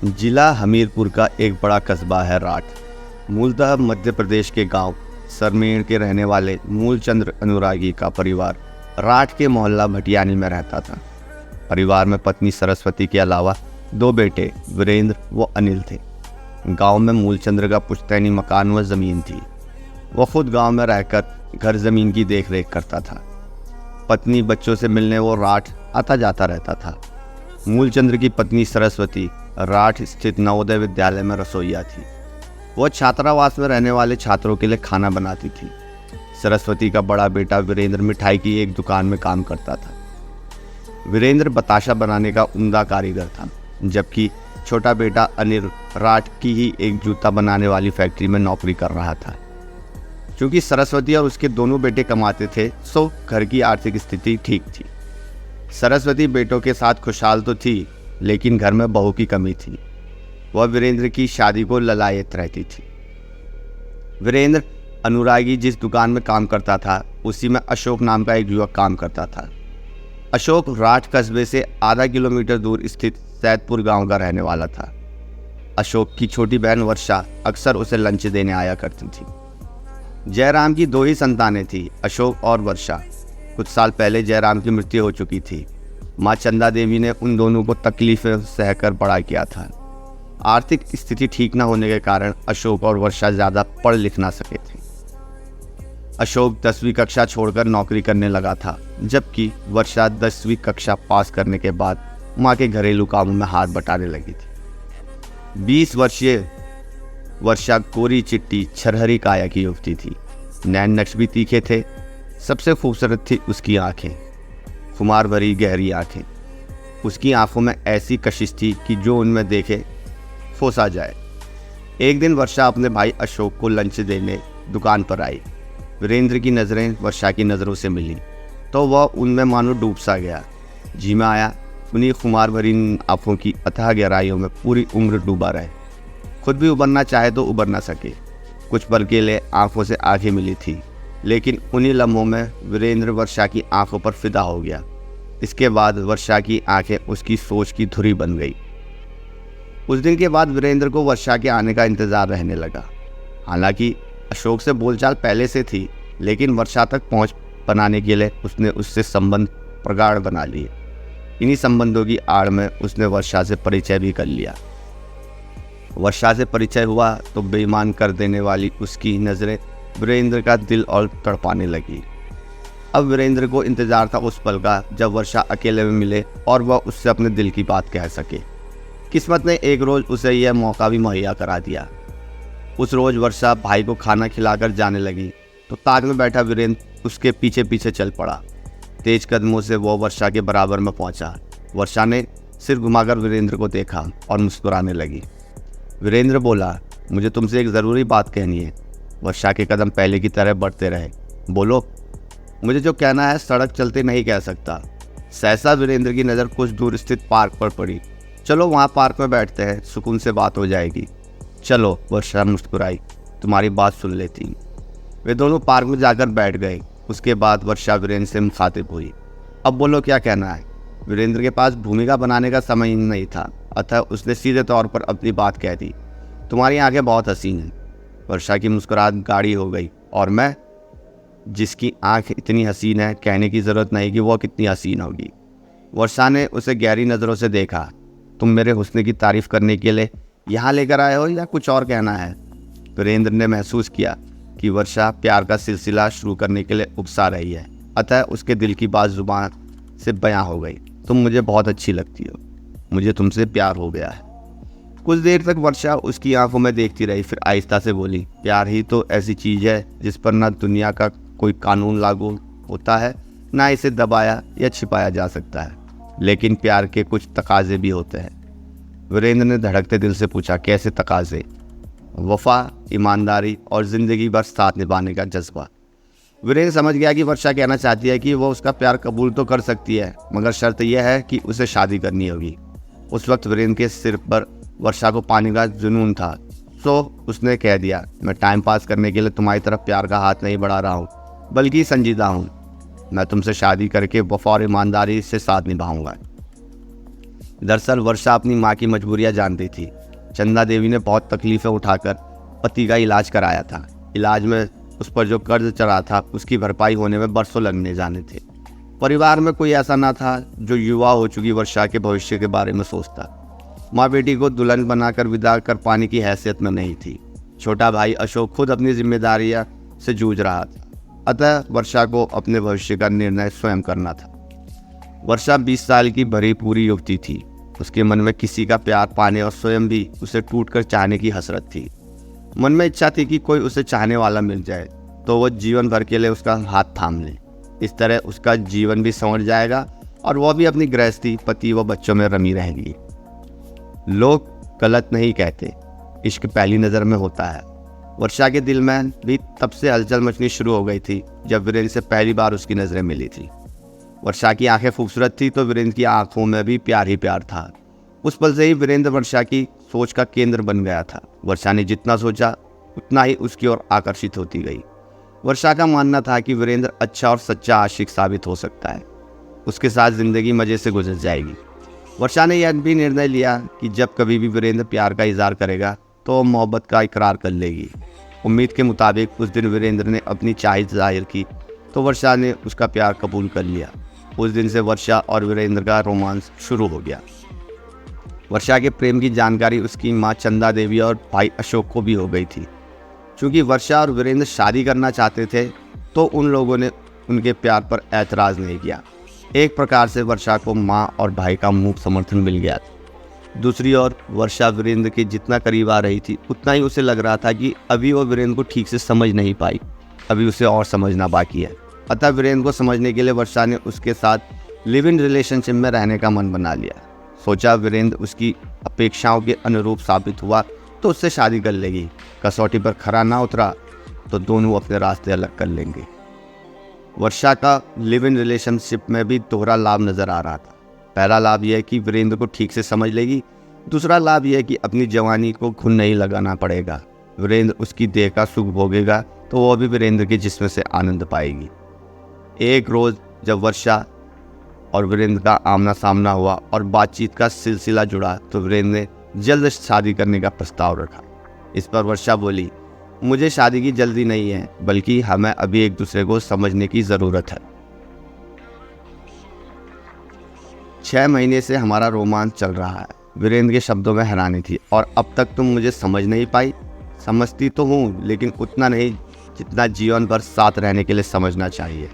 जिला हमीरपुर का एक बड़ा कस्बा है राठ। मूलतः मध्य प्रदेश के गांव सरमेड़ के रहने वाले मूलचंद्र अनुरागी का परिवार राठ के मोहल्ला भटियानी में रहता था। परिवार में पत्नी सरस्वती के अलावा दो बेटे वीरेंद्र व अनिल थे। गांव में मूलचंद्र का पुश्तैनी मकान व ज़मीन थी। वह खुद गांव में रहकर घर ज़मीन की देखरेख करता था। पत्नी बच्चों से मिलने वो राठ आता जाता रहता था। मूलचंद्र की पत्नी सरस्वती राठ स्थित नवोदय विद्यालय में रसोइया थी। वह छात्रावास में रहने वाले छात्रों के लिए खाना बनाती थी। सरस्वती का बड़ा बेटा वीरेंद्र मिठाई की एक दुकान में काम करता था। वीरेंद्र बताशा बनाने का उम्दा कारीगर था, जबकि छोटा बेटा अनिल राठ की ही एक जूता बनाने वाली फैक्ट्री में नौकरी कर रहा था। क्योंकि सरस्वती और उसके दोनों बेटे कमाते थे, सो घर की आर्थिक स्थिति ठीक थी। सरस्वती बेटों के साथ खुशहाल तो थी, लेकिन घर में बहू की कमी थी। वह वीरेंद्र की शादी को ललायत रहती थी। वीरेंद्र अनुरागी जिस दुकान में काम करता था, उसी में अशोक नाम का एक युवक काम करता था। अशोक राठ कस्बे से आधा किलोमीटर दूर स्थित सैदपुर गांव का रहने वाला था। अशोक की छोटी बहन वर्षा अक्सर उसे लंच देने आया करती थी। जयराम की दो ही संतानें थी, अशोक और वर्षा। कुछ साल पहले जयराम की मृत्यु हो चुकी थी। माँ चंदा देवी ने उन दोनों को तकलीफें सहकर बड़ा किया था। आर्थिक स्थिति ठीक न होने के कारण अशोक और वर्षा ज़्यादा पढ़ लिख ना सके थे। अशोक 10वीं कक्षा छोड़कर नौकरी करने लगा था, जबकि वर्षा 10वीं कक्षा पास करने के बाद माँ के घरेलू कामों में हाथ बटाने लगी थी। 20 वर्षीय वर्षा गोरी चिट्टी छरहरी काया की युवती थी। नैन नक्श भी तीखे थे। सबसे खूबसूरत थी उसकी आंखें, खुमार भरी गहरी आंखें। उसकी आंखों में ऐसी कशिश थी कि जो उनमें देखे फोसा जाए। एक दिन वर्षा अपने भाई अशोक को लंच देने दुकान पर आई। वीरेंद्र की नज़रें वर्षा की नज़रों से मिली तो वह उनमें मानो डूब सा गया। जी में आया उन्हीं खुमार भरी आंखों की अथाह गहराइयों में पूरी उम्र डूबा रहे। खुद भी उबरना चाहे तो उबर ना सके। कुछ पल के लिए आंखों से आंखें मिली थी, लेकिन उन्हीं लम्हों में वीरेंद्र वर्षा की आंखों पर फिदा हो गया। इसके बाद वर्षा की आंखें उसकी सोच की धुरी बन गई। उस दिन के बाद वीरेंद्र को वर्षा के आने का इंतजार रहने लगा। हालांकि अशोक से बोलचाल पहले से थी, लेकिन वर्षा तक पहुंच बनाने के लिए उसने उससे संबंध प्रगाढ़ बना लिए। इन्हीं संबंधों की आड़ में उसने वर्षा से परिचय भी कर लिया। वर्षा से परिचय हुआ तो बेईमान कर देने वाली उसकी नज़रें वीरेंद्र का दिल और तड़पाने लगी। अब वीरेंद्र को इंतजार था उस पल का जब वर्षा अकेले में मिले और वह उससे अपने दिल की बात कह सके। किस्मत ने एक रोज़ उसे यह मौका भी मुहैया करा दिया। उस रोज़ वर्षा भाई को खाना खिलाकर जाने लगी तो ताक में बैठा वीरेंद्र उसके पीछे पीछे चल पड़ा। तेज कदमों से वो वर्षा के बराबर में पहुंचा। वर्षा ने सिर घुमाकर वीरेंद्र को देखा और मुस्कुराने लगी। वीरेंद्र बोला, मुझे तुमसे एक ज़रूरी बात कहनी है। वर्षा के कदम पहले की तरह बढ़ते रहे। बोलो। मुझे जो कहना है सड़क चलते नहीं कह सकता। सहसा वीरेंद्र की नज़र कुछ दूर स्थित पार्क पर पड़ी। चलो वहाँ पार्क में बैठते हैं, सुकून से बात हो जाएगी। चलो, वर्षा मुस्कुराई, तुम्हारी बात सुन लेती। वे दोनों पार्क में जाकर बैठ गए। उसके बाद वर्षा वीरेंद्र से मुखातिब हुई। अब बोलो, क्या कहना है। वीरेंद्र के पास भूमिका बनाने का समय नहीं था, अतः उसने सीधे तौर पर अपनी बात कह दी। तुम्हारी आंखें बहुत हसीन हैं। वर्षा की मुस्कुराहट गाढ़ी हो गई। और मैं, जिसकी आंख इतनी हसीन है, कहने की ज़रूरत नहीं कि वह कितनी हसीन होगी। वर्षा ने उसे गहरी नज़रों से देखा। तुम मेरे हुस्न की तारीफ़ करने के लिए यहाँ लेकर आए हो या कुछ और कहना है। वीरेंद्र ने महसूस किया कि वर्षा प्यार का सिलसिला शुरू करने के लिए उकसा रही है, अतः उसके दिल की बात जुबान से बयां हो गई। तुम मुझे बहुत अच्छी लगती हो, मुझे तुमसे प्यार हो गया है। कुछ देर तक वर्षा उसकी आंखों में देखती रही, फिर आहिस्ता से बोली, प्यार ही तो ऐसी चीज़ है जिस पर ना दुनिया का कोई कानून लागू होता है, ना इसे दबाया या छिपाया जा सकता है। लेकिन प्यार के कुछ तकाजे भी होते हैं। वीरेंद्र ने धड़कते दिल से पूछा, कैसे तकाजे। वफा, ईमानदारी और ज़िंदगी भर साथ निभाने का जज्बा। वीरेंद्र समझ गया कि वर्षा कहना चाहती है कि वो उसका प्यार कबूल तो कर सकती है, मगर शर्त यह है कि उसे शादी करनी होगी। उस वक्त वीरेंद्र के सिर पर वर्षा को पाने का जुनून था, सो उसने कह दिया, मैं टाइम पास करने के लिए तुम्हारी तरफ प्यार का हाथ नहीं बढ़ा रहा हूँ, बल्कि संजीदा हूँ। मैं तुमसे शादी करके वफा और ईमानदारी से साथ निभाऊंगा। दरअसल वर्षा अपनी माँ की मजबूरियां जानती थी। चंदा देवी ने बहुत तकलीफें उठाकर पति का इलाज कराया था। इलाज में उस पर जो कर्ज चढ़ा था उसकी भरपाई होने में बरसों लगने जाने थे। परिवार में कोई ऐसा ना था जो युवा हो चुकी वर्षा के भविष्य के बारे में सोचता। माँ बेटी को दुल्हन बनाकर विदा कर पाने की हैसियत में नहीं थी। छोटा भाई अशोक खुद अपनी जिम्मेदारियां से जूझ रहा था, अतः वर्षा को अपने भविष्य का निर्णय स्वयं करना था। वर्षा 20 साल की भरी पूरी युवती थी। उसके मन में किसी का प्यार पाने और स्वयं भी उसे टूटकर चाहने की हसरत थी। मन में इच्छा थी कि कोई उसे चाहने वाला मिल जाए तो वह जीवन भर के लिए उसका हाथ थाम ले। इस तरह उसका जीवन भी संवर जाएगा और वह भी अपनी गृहस्थी, पति व बच्चों में रमी रहेगी। लोग गलत नहीं कहते, इश्क पहली नज़र में होता है। वर्षा के दिल में भी तब से हलचल मचनी शुरू हो गई थी जब वीरेंद्र से पहली बार उसकी नज़रें मिली थी। वर्षा की आंखें खूबसूरत थी तो वीरेंद्र की आंखों में भी प्यार ही प्यार था। उस पल से ही वीरेंद्र वर्षा की सोच का केंद्र बन गया था। वर्षा ने जितना सोचा उतना ही उसकी ओर आकर्षित होती गई। वर्षा का मानना था कि वीरेंद्र अच्छा और सच्चा आशिक साबित हो सकता है। उसके साथ जिंदगी मज़े से गुजर जाएगी। वर्षा ने यह भी निर्णय लिया कि जब कभी भी वीरेंद्र प्यार का इजहार करेगा तो वो मोहब्बत का इकरार कर लेगी। उम्मीद के मुताबिक उस दिन वीरेंद्र ने अपनी चाहत जाहिर की तो वर्षा ने उसका प्यार कबूल कर लिया। उस दिन से वर्षा और वीरेंद्र का रोमांस शुरू हो गया। वर्षा के प्रेम की जानकारी उसकी माँ चंदा देवी और भाई अशोक को भी हो गई थी। चूँकि वर्षा और वीरेंद्र शादी करना चाहते थे तो उन लोगों ने उनके प्यार पर ऐतराज़ नहीं किया। एक प्रकार से वर्षा को माँ और भाई का मूक समर्थन मिल गया था। दूसरी ओर वर्षा वीरेंद्र के जितना करीब आ रही थी उतना ही उसे लग रहा था कि अभी वो वीरेंद्र को ठीक से समझ नहीं पाई, अभी उसे और समझना बाकी है। अतः वीरेंद्र को समझने के लिए वर्षा ने उसके साथ लिव इन रिलेशनशिप में रहने का मन बना लिया। सोचा वीरेंद्र उसकी अपेक्षाओं के अनुरूप साबित हुआ तो उससे शादी कर लेगी। कसौटी पर खरा ना उतरा तो दोनों अपने रास्ते अलग कर लेंगे। वर्षा का लिव इन रिलेशनशिप में भी दोहरा लाभ नजर आ रहा था। पहला लाभ यह है कि वीरेंद्र को ठीक से समझ लेगी। दूसरा लाभ यह है कि अपनी जवानी को घुन नहीं लगाना पड़ेगा। वीरेंद्र उसकी देह का सुख भोगेगा तो वह भी वीरेंद्र के जिस्म से आनंद पाएगी। एक रोज़ जब वर्षा और वीरेंद्र का आमना सामना हुआ और बातचीत का सिलसिला जुड़ा तो वीरेंद्र ने जल्द शादी करने का प्रस्ताव रखा। इस पर वर्षा बोली, मुझे शादी की जल्दी नहीं है, बल्कि हमें अभी एक दूसरे को समझने की ज़रूरत है। 6 महीने से हमारा रोमांस चल रहा है। वीरेंद्र के शब्दों में हैरानी थी। और अब तक तुम मुझे समझ नहीं पाई? समझती तो हूँ, लेकिन उतना नहीं जितना जीवन भर साथ रहने के लिए समझना चाहिए।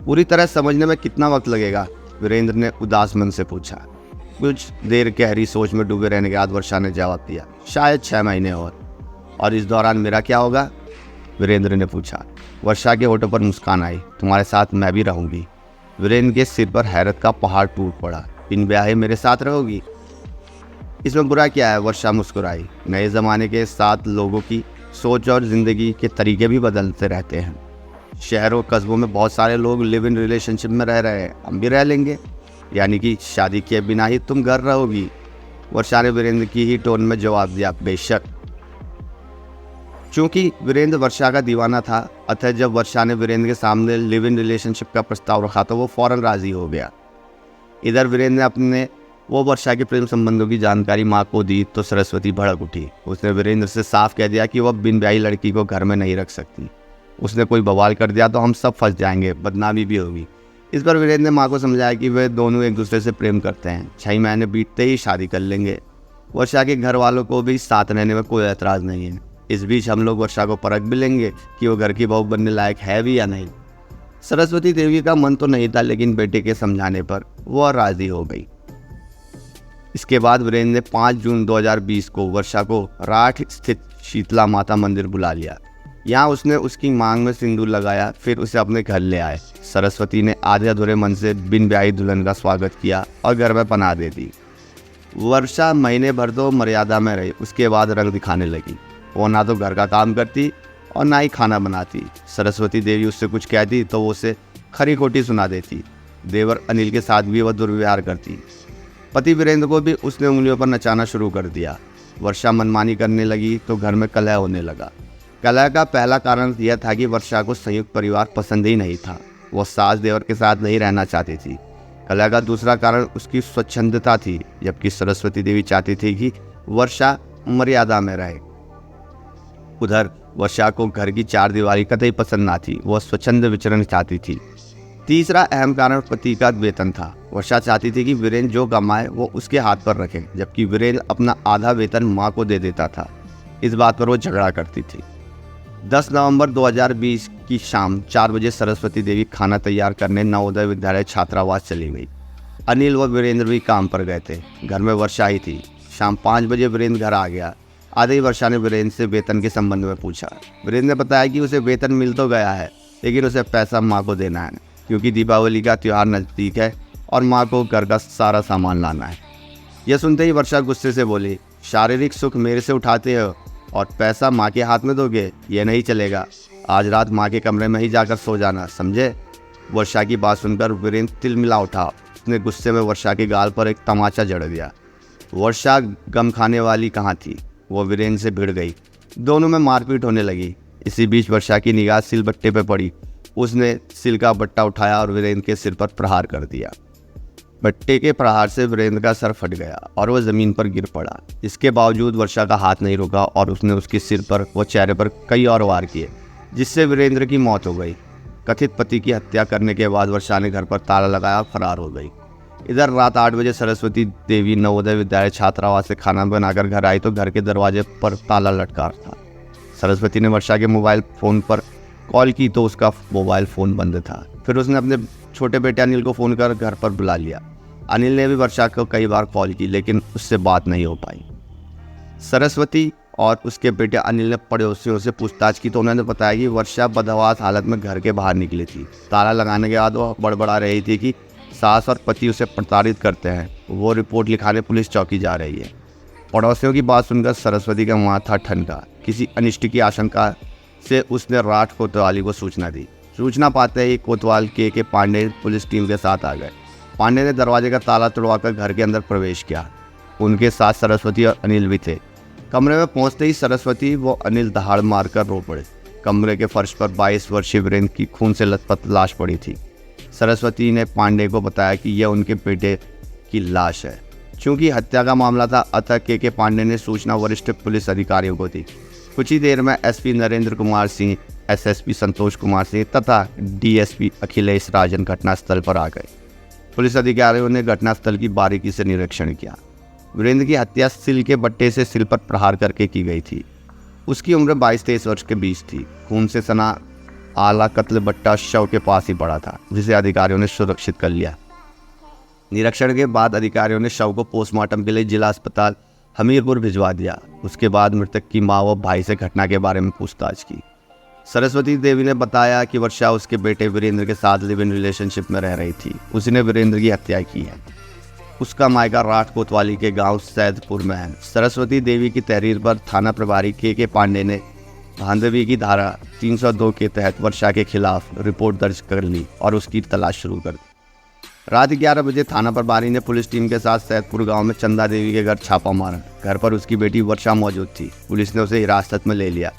पूरी तरह समझने में कितना वक्त लगेगा? वीरेंद्र ने उदास मन से पूछा। कुछ देर गहरी सोच में डूबे रहने के बाद वर्षा ने जवाब दिया, शायद 6 महीने और इस दौरान मेरा क्या होगा? वीरेंद्र ने पूछा। वर्षा के होठों पर मुस्कान आई। तुम्हारे साथ मैं भी रहूंगी। वीरेंद्र के सिर पर हैरत का पहाड़ टूट पड़ा। बिन ब्याहे मेरे साथ रहोगी? इसमें बुरा क्या है? वर्षा मुस्कुराई। नए ज़माने के साथ लोगों की सोच और ज़िंदगी के तरीके भी बदलते रहते हैं। शहरों कस्बों में बहुत सारे लोग लिव इन रिलेशनशिप में रह रहे हैं, हम भी रह लेंगे। यानी कि शादी किए बिना ही तुम घर रहोगी? वर्षा ने वीरेंद्र की ही टोन में जवाब दिया, बेशक। चूंकि वीरेंद्र वर्षा का दीवाना था, अतः जब वर्षा ने वीरेंद्र के सामने लिव इन रिलेशनशिप का प्रस्ताव रखा तो वो फौरन राजी हो गया। इधर वीरेंद्र ने अपने वो वर्षा के प्रेम संबंधों की जानकारी माँ को दी तो सरस्वती भड़क उठी। उसने वीरेंद्र से साफ कह दिया कि वह बिन ब्याही लड़की को घर में नहीं रख सकती। उसने कोई बवाल कर दिया तो हम सब फंस जाएंगे, बदनामी भी होगी। इस पर वीरेंद्र ने माँ को समझाया कि वे दोनों एक दूसरे से प्रेम करते हैं, 6 महीने बीतते ही शादी कर लेंगे। वर्षा के घर वालों को भी साथ रहने में कोई एतराज़ नहीं है। इस बीच हम लोग वर्षा को परख भी लेंगे कि वो घर की बहू बनने लायक है भी या नहीं। सरस्वती देवी का मन तो नहीं था, लेकिन बेटे के समझाने पर वह राजी हो गई। इसके बाद वीरेंद्र ने 5 जून 2020 को वर्षा को राठ स्थित शीतला माता मंदिर बुला लिया। यहाँ उसने उसकी मांग में सिंदूर लगाया, फिर उसे अपने घर ले आए। सरस्वती ने आधे अधूरे मन से बिन ब्याही दुल्हन का स्वागत किया और घर में पनाह दे दी। वर्षा महीने भर तो मर्यादा में रही, उसके बाद रंग दिखाने लगी। वो ना तो घर का काम करती और ना ही खाना बनाती। सरस्वती देवी उससे कुछ कहती तो वो उसे खरी खोटी सुना देती। देवर अनिल के साथ भी वह दुर्व्यवहार करती। पति वीरेंद्र को भी उसने उंगलियों पर नचाना शुरू कर दिया। वर्षा मनमानी करने लगी तो घर में कलह होने लगा। कलह का पहला कारण यह था कि वर्षा को संयुक्त परिवार पसंद ही नहीं था। वो सास देवर के साथ नहीं रहना चाहती थी। कलह का दूसरा कारण उसकी स्वच्छंदता थी, जबकि सरस्वती देवी चाहती थी कि वर्षा मर्यादा में रहे। उधर वर्षा को घर की चार दीवारी कतई पसंद ना थी, वह स्वच्छंद विचरण चाहती थी। तीसरा अहम कारण पति का वेतन था। वर्षा चाहती थी कि वीरेंद्र जो कमाए वो उसके हाथ पर रखे, जबकि वीरेंद्र अपना आधा वेतन मां को दे देता था। इस बात पर वो झगड़ा करती थी। 10 नवंबर 2020 की शाम 4 बजे सरस्वती देवी खाना तैयार करने नवोदय विद्यालय छात्रावास चली गई। अनिल व वीरेंद्र भी काम पर गए थे। घर में वर्षा ही थी। शाम 5 बजे वीरेंद्र घर आ गया। आधे ही वर्षा ने वीरेंद्र से वेतन के संबंध में पूछा। वीरेंद्र ने बताया कि उसे वेतन मिल तो गया है, लेकिन उसे पैसा माँ को देना है, क्योंकि दीपावली का त्यौहार नज़दीक है और माँ को घर का सारा सामान लाना है। यह सुनते ही वर्षा गुस्से से बोली, शारीरिक सुख मेरे से उठाते हो और पैसा माँ के हाथ में दोगे? ये नहीं चलेगा। आज रात माँ के कमरे में ही जाकर सो जाना, समझे? वर्षा की बात सुनकर वीरेंद्र तिलमिला उठा। उसने गुस्से में वर्षा के गाल पर एक तमाचा जड़ दिया। वर्षा गम खाने वाली कहाँ थी, वो वीरेंद्र से भिड़ गई। दोनों में मारपीट होने लगी। इसी बीच वर्षा की निगाह सिल बट्टे पर पड़ी। उसने सिल का बट्टा उठाया और वीरेंद्र के सिर पर प्रहार कर दिया। बट्टे के प्रहार से वीरेंद्र का सर फट गया और वह जमीन पर गिर पड़ा। इसके बावजूद वर्षा का हाथ नहीं रुका और उसने उसके सिर पर व चेहरे पर कई और वार किए, जिससे वीरेंद्र की मौत हो गई। कथित पति की हत्या करने के बाद वर्षा ने घर पर ताला लगाया और फरार हो गई। इधर रात 8 बजे सरस्वती देवी नवोदय विद्यालय छात्रावास से खाना बनाकर घर आई तो घर के दरवाजे पर ताला लटका था। सरस्वती ने वर्षा के मोबाइल फ़ोन पर कॉल की तो उसका मोबाइल फ़ोन बंद था। फिर उसने अपने छोटे बेटे अनिल को फ़ोन कर घर पर बुला लिया। अनिल ने भी वर्षा को कई बार कॉल की, लेकिन उससे बात नहीं हो पाई। सरस्वती और उसके बेटे अनिल ने पड़ोसियों से पूछताछ की तो उन्होंने बताया कि वर्षा बदहवास हालत में घर के बाहर निकली थी। ताला लगाने के बाद वो बड़बड़ा रही थी कि सास और पति उसे प्रताड़ित करते हैं। वो रिपोर्ट लिखाने पुलिस चौकी जा रही है। पड़ोसियों की बात सुनकर सरस्वती का माथा ठनका। किसी अनिष्ट की आशंका से उसने राठ कोतवाली को सूचना दी। सूचना पाते ही कोतवाल के पांडे पुलिस टीम के साथ आ गए। पांडे ने दरवाजे का ताला तोड़वाकर घर के अंदर प्रवेश किया। उनके साथ सरस्वती और अनिल भी थे। कमरे में पहुंचते ही सरस्वती वो अनिल दहाड़ मारकर रो पड़े। कमरे के फर्श पर 22 वर्षीय वीरेंद्र की खून से लथपथ लाश पड़ी थी। सरस्वती ने पांडे को बताया कि यह उनके बेटे की लाश है। चूंकि हत्या का मामला था, अतः के पांडे ने सूचना वरिष्ठ पुलिस अधिकारियों को दी। कुछ ही देर में एसपी नरेंद्र कुमार सिंह, एसएसपी संतोष कुमार सिंह तथा डीएसपी अखिलेश राजन घटनास्थल पर आ गए। पुलिस अधिकारियों ने घटनास्थल की बारीकी से निरीक्षण किया। वीरेंद्र की हत्या सिल के बट्टे से सिल पर प्रहार करके की गई थी। उसकी उम्र 22-23 वर्ष के बीच थी। खून से सना आला कत्ल बट्टा शव के पास ही पड़ा था, जिसे अधिकारियों ने सुरक्षित कर लिया। निरीक्षण के बाद अधिकारियों ने शव को पोस्टमार्टम के लिए जिला अस्पताल हमीरपुर भिजवा दिया। उसके बाद मृतक की मां व भाई से घटना के बारे में पूछताछ की। सरस्वती देवी ने बताया कि वर्षा उसके बेटे वीरेंद्र के साथ लिव इन रिलेशनशिप में रह रही थी। उसने वीरेंद्र की हत्या की है। उसका मायका राठ कोतवाली के गांव सैदपुर में है। सरस्वती देवी की तहरीर पर थाना प्रभारी के पांडे ने धांधली की धारा 302 के तहत वर्षा के खिलाफ रिपोर्ट दर्ज कर ली और उसकी तलाश शुरू कर दी। रात 11 बजे थाना प्रभारी ने पुलिस टीम के साथ सैदपुर गांव में चंदा देवी के घर छापा मारा। घर पर उसकी बेटी वर्षा मौजूद थी। पुलिस ने उसे हिरासत में ले लिया।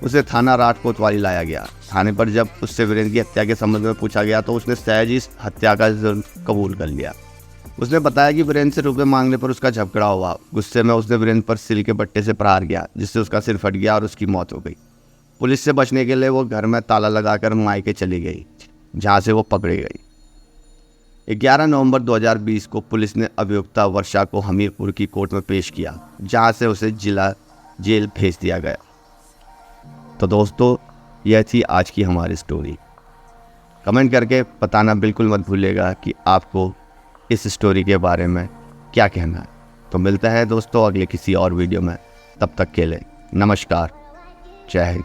उसे थाना राठ कोतवाली लाया गया। थाने पर जब उससे वीरेंद्र की हत्या के संबंध में पूछा गया तो उसने सहज ही हत्या का जुर्म कबूल कर लिया। उसने बताया कि वीरेंद्र से रुपये मांगने पर उसका झगड़ा हुआ। गुस्से में उसने वीरेंद्र पर सिल के बट्टे से प्रहार किया, जिससे उसका सिर फट गया और उसकी मौत हो गई। पुलिस से बचने के लिए वो घर में ताला लगाकर मायके चली गई, जहां से वो पकड़ी गई। 11 नवंबर 2020 को पुलिस ने अभियुक्ता वर्षा को हमीरपुर की कोर्ट में पेश किया, जहां से उसे जिला जेल भेज दिया गया। तो दोस्तों, यह थी आज की हमारी स्टोरी। कमेंट करके बताना बिल्कुल मत भूलिएगा कि आपको इस स्टोरी के बारे में क्या कहना है। तो मिलते हैं दोस्तों अगले किसी और वीडियो में। तब तक के लिए नमस्कार, जय हिंद।